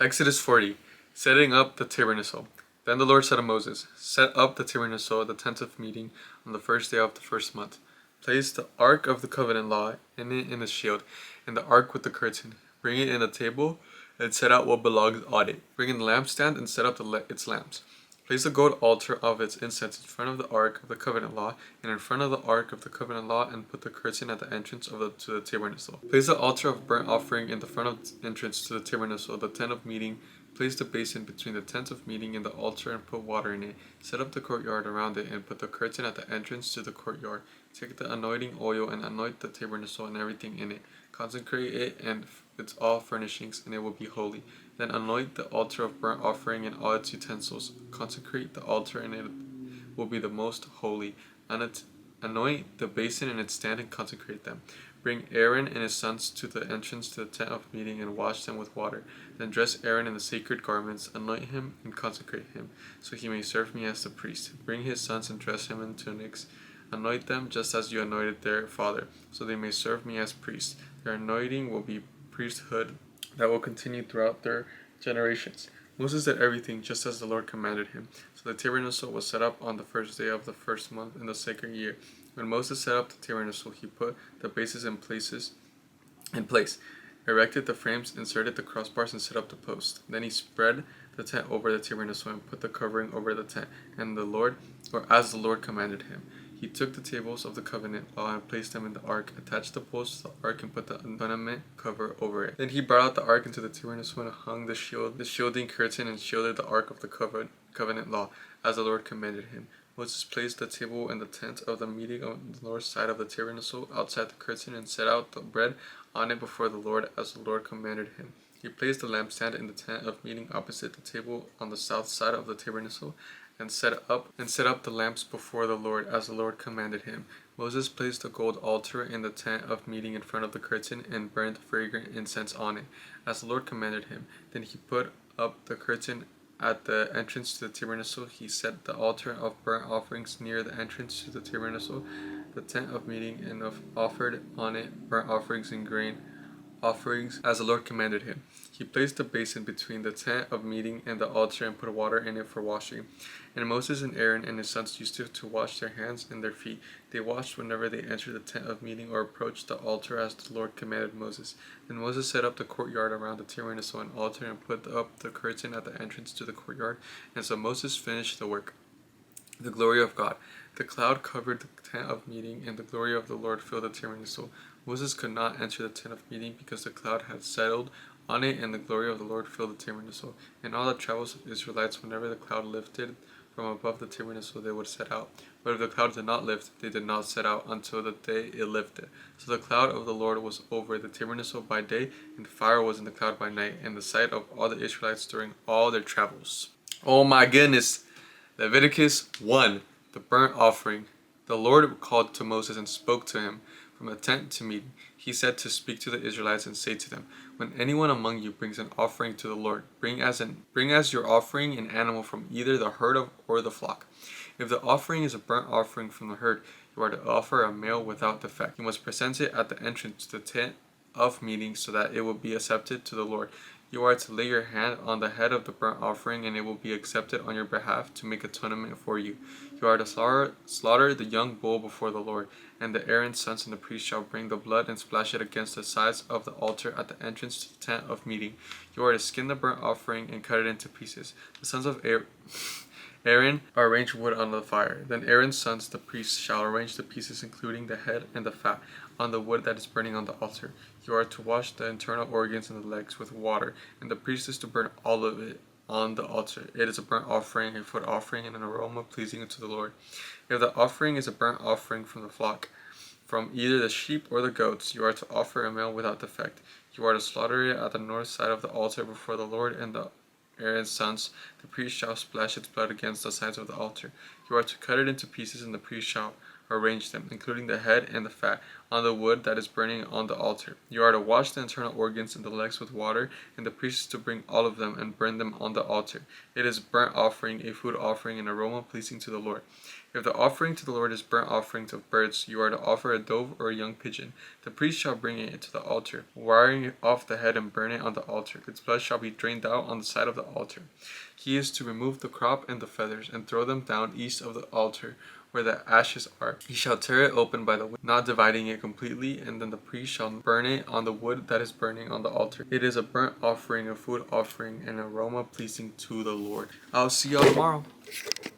Exodus 40. Setting up the tabernacle. Then the Lord said to Moses, Set up the tabernacle, the tent of meeting, on the first day of the first month. Place the ark of the covenant law in it in the shield, and the ark with the curtain. Bring it in the table, and set out what belongs on it. Bring in the lampstand, and set up its lamps. Place the gold altar of its incense in front of the ark of the covenant law, and in front of the ark of the covenant law, and put the curtain at the entrance to the tabernacle. Place the altar of burnt offering in the front of the entrance to the tabernacle, the tent of meeting. Place the basin between the tent of meeting and the altar, and put water in it. Set up the courtyard around it, and put the curtain at the entrance to the courtyard. Take the anointing oil and anoint the tabernacle and everything in it. Consecrate it and its all furnishings, and it will be holy. Then anoint the altar of burnt offering and all its utensils. Consecrate the altar, and it will be the most holy. Anoint the basin and its stand, and consecrate them. Bring Aaron and his sons to the entrance to the tent of meeting, and wash them with water. Then dress Aaron in the sacred garments, anoint him, and consecrate him, so he may serve me as the priest. Bring his sons and dress him in tunics. Anoint them just as you anointed their father, so they may serve me as priests. Their anointing will be priesthood that will continue throughout their generations. Moses did everything just as the Lord commanded him. So the tabernacle was set up on the first day of the first month in the second year. When Moses set up the tabernacle, he put the bases in place, erected the frames, inserted the crossbars, and set up the posts. Then he spread the tent over the tabernacle and put the covering over the tent, as the Lord commanded him. He took the tables of the covenant law and placed them in the ark, attached the poles to the ark, and put the ornament cover over it. Then he brought out the ark into the tabernacle and hung the shielding curtain, and shielded the ark of the covenant law, as the Lord commanded him. Moses placed the table in the tent of the meeting on the north side of the tabernacle, outside the curtain, and set out the bread on it before the Lord, as the Lord commanded him. He placed the lampstand in the tent of meeting opposite the table on the south side of the tabernacle, and set up the lamps before the Lord, as the Lord commanded him. Moses placed the gold altar in the tent of meeting in front of the curtain, and burned fragrant incense on it, as the Lord commanded him. Then he put up the curtain at the entrance to the tabernacle. He set the altar of burnt offerings near the entrance to the tabernacle, the tent of meeting, and offered on it burnt offerings and grain offerings, as the Lord commanded him. He placed the basin between the tent of meeting and the altar, and put water in it for washing. And Moses and Aaron and his sons used to wash their hands and their feet. They washed whenever they entered the tent of meeting or approached the altar, as the Lord commanded Moses. Then Moses set up the courtyard around the tabernacle and altar, and put up the curtain at the entrance to the courtyard. And so Moses finished the work. The glory of God. The cloud covered the tent of meeting, and the glory of the Lord filled the tabernacle. Moses could not enter the tent of meeting because the cloud had settled on it, and the glory of the Lord filled the tabernacle. In all the travels of Israelites, whenever the cloud lifted from above the tabernacle, they would set out. But if the cloud did not lift, they did not set out until the day it lifted. So the cloud of the Lord was over the tabernacle by day, and fire was in the cloud by night, in the sight of all the Israelites during all their travels. Oh my goodness! Leviticus 1. The burnt offering. The Lord called to Moses and spoke to him from the tent to meeting. He said to speak to the Israelites and say to them, When anyone among you brings an offering to the Lord, bring as your offering an animal from either the herd or the flock. If the offering is a burnt offering from the herd, you are to offer a male without defect. You must present it at the entrance to the tent of meeting, so that it will be accepted to the Lord. You are to lay your hand on the head of the burnt offering, and it will be accepted on your behalf to make atonement for you. You are to slaughter the young bull before the Lord, and the Aaron's sons and the priest shall bring the blood and splash it against the sides of the altar at the entrance to the tent of meeting. You are to skin the burnt offering and cut it into pieces. The sons of Aaron arrange wood on the fire. Then Aaron's sons, the priests, shall arrange the pieces, including the head and the fat, on the wood that is burning on the altar. You are to wash the internal organs and the legs with water, and the priest is to burn all of it on the altar. It is a burnt offering, a food offering, and an aroma pleasing to the Lord. If the offering is a burnt offering from the flock, from either the sheep or the goats, you are to offer a male without defect. You are to slaughter it at the north side of the altar before the Lord, and the Aaron's sons, the priest shall splash its blood against the sides of the altar. You are to cut it into pieces, and the priest shall arrange them, including the head and the fat, on the wood that is burning on the altar. You are to wash the internal organs and the legs with water, and the priest is to bring all of them and burn them on the altar. It is a burnt offering, a food offering, an aroma pleasing to the Lord. If the offering to the Lord is burnt offerings of birds, you are to offer a dove or a young pigeon. The priest shall bring it to the altar, wiring it off the head and burn it on the altar. Its blood shall be drained out on the side of the altar. He is to remove the crop and the feathers, and throw them down east of the altar, where the ashes are. He shall tear it open by the wind, not dividing it completely, and then the priest shall burn it on the wood that is burning on the altar. It is a burnt offering, a food offering, an aroma pleasing to the Lord. I'll see y'all tomorrow.